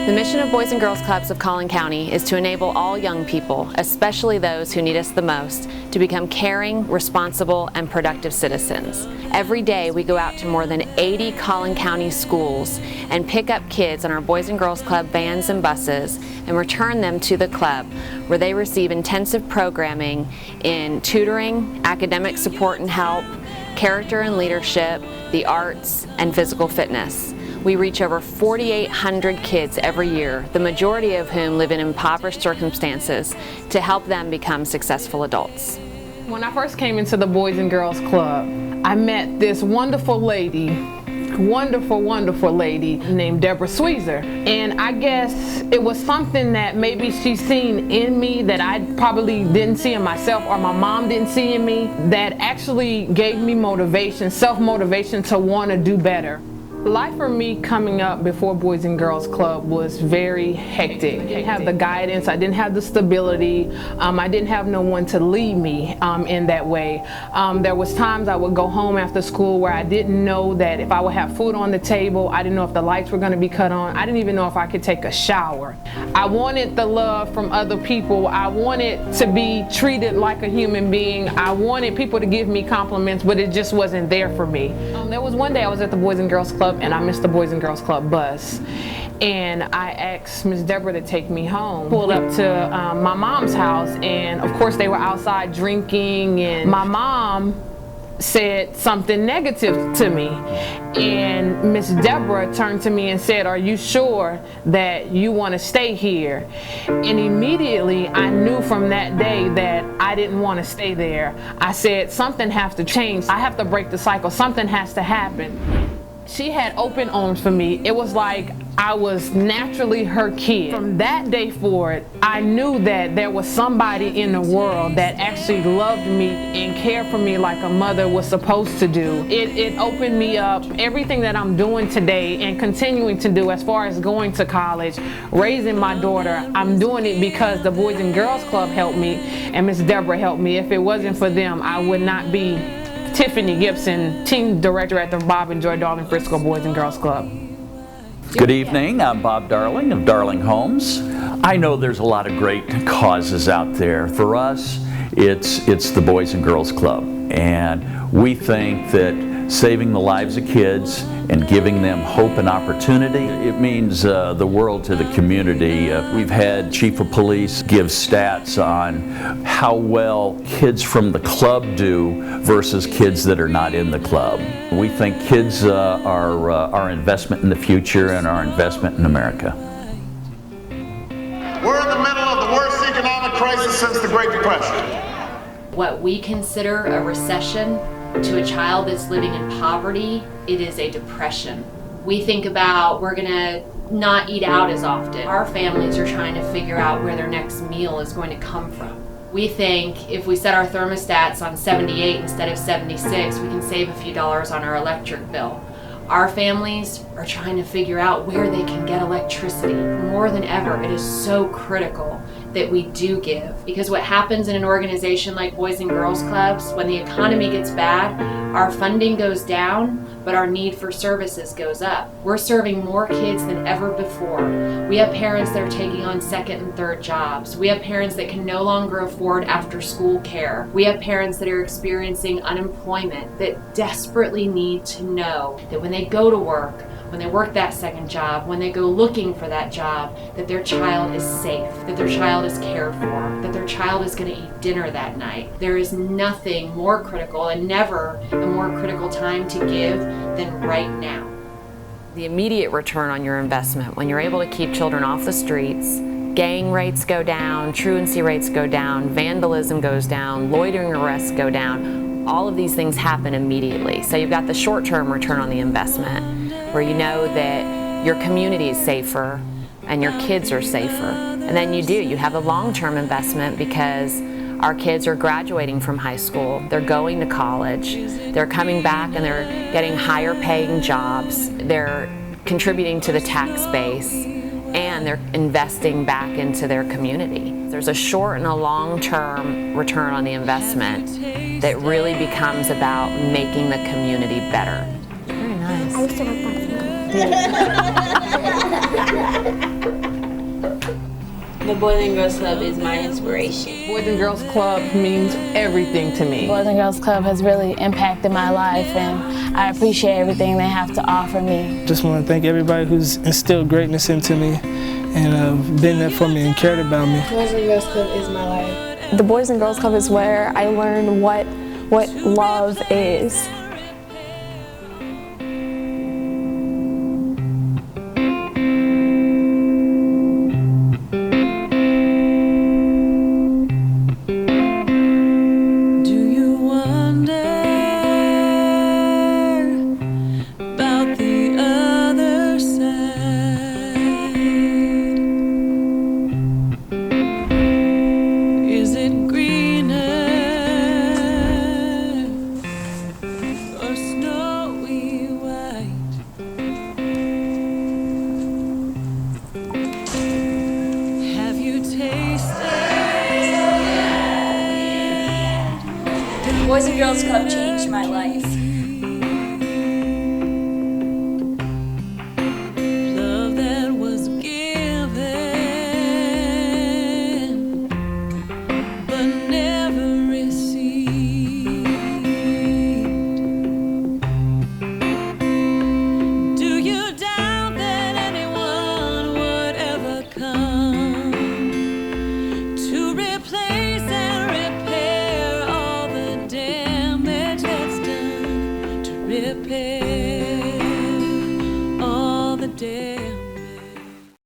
The mission of Boys and Girls Clubs of Collin County is to enable all young people, especially those who need us the most, to become caring, responsible, and productive citizens. Every day we go out to more than 80 Collin County schools and pick up kids on our Boys and Girls Club vans and buses and return them to the club, where they receive intensive programming in tutoring, academic support and help, character and leadership, the arts, and physical fitness. We reach over 4,800 kids every year, the majority of whom live in impoverished circumstances, to help them become successful adults. When I first came into the Boys and Girls Club, I met this wonderful lady named Deborah Sweezer. And I guess it was something that maybe she's seen in me that I probably didn't see in myself, or my mom didn't see in me, that actually gave me motivation, self-motivation to want to do better. Life for me coming up before Boys and Girls Club was very hectic. I didn't have the guidance, I didn't have the stability, I didn't have no one to lead me in that way. There was times I would go home after school where I didn't know that if I would have food on the table, I didn't know if the lights were going to be cut on, I didn't even know if I could take a shower. I wanted the love from other people, I wanted to be treated like a human being, I wanted people to give me compliments, but it just wasn't there for me. There was one day I was at the Boys and Girls Club and I missed the Boys and Girls Club bus, and I asked Miss Deborah to take me home. Pulled up to my mom's house, and of course they were outside drinking, and my mom said something negative to me, and Miss Deborah turned to me and said, "Are you sure that you want to stay here?" And immediately I knew from that day that I didn't want to stay there. I said, something has to change, I have to break the cycle, something has to happen. She had open arms for me. It was like I was naturally her kid. From that day forward, I knew that there was somebody in the world that actually loved me and cared for me like a mother was supposed to do. It opened me up. Everything that I'm doing today and continuing to do as far as going to college, raising my daughter, I'm doing it because the Boys and Girls Club helped me and Miss Deborah helped me. If it wasn't for them, I would not be Tiffany Gibson, team director at the Bob and Joy Darling Frisco Boys and Girls Club. Good evening, I'm Bob Darling of Darling Homes. I know there's a lot of great causes out there. For us, it's the Boys and Girls Club. And we think that saving the lives of kids and giving them hope and opportunity, it means the world to the community. We've had Chief of Police give stats on how well kids from the club do versus kids that are not in the club. We think kids are our investment in the future and our investment in America. We're in the middle of the worst economic crisis since the Great Depression. What we consider a recession to a child that's living in poverty, it is a depression. We think about we're gonna not eat out as often. Our families are trying to figure out where their next meal is going to come from. We think if we set our thermostats on 78 instead of 76, we can save a few dollars on our electric bill. Our families are trying to figure out where they can get electricity. More than ever, it is so critical that we do give. Because what happens in an organization like Boys and Girls Clubs, when the economy gets bad, our funding goes down, but our need for services goes up. We're serving more kids than ever before. We have parents that are taking on second and third jobs. We have parents that can no longer afford after school care. We have parents that are experiencing unemployment that desperately need to know that when they go to work, when they work that second job, when they go looking for that job, that their child is safe, that their child is cared for, that their child is going to eat dinner that night. There is nothing more critical and never a more critical time to give than right now. The immediate return on your investment, when you're able to keep children off the streets, gang rates go down, truancy rates go down, vandalism goes down, loitering arrests go down. All of these things happen immediately. So you've got the short-term return on the investment, where you know that your community is safer and your kids are safer. And then you have a long-term investment because our kids are graduating from high school, they're going to college, they're coming back and they're getting higher paying jobs, they're contributing to the tax base, and they're investing back into their community. There's a short and a long-term return on the investment that really becomes about making the community better. Very nice. I used to work that. The Boys and Girls Club is my inspiration. Boys and Girls Club means everything to me. Boys and Girls Club has really impacted my life, and I appreciate everything they have to offer me. Just want to thank everybody who's instilled greatness into me and been there for me and cared about me. Boys and Girls Club is my life. The Boys and Girls Club is where I learned what love is. The Boys and Girls Club changed my life.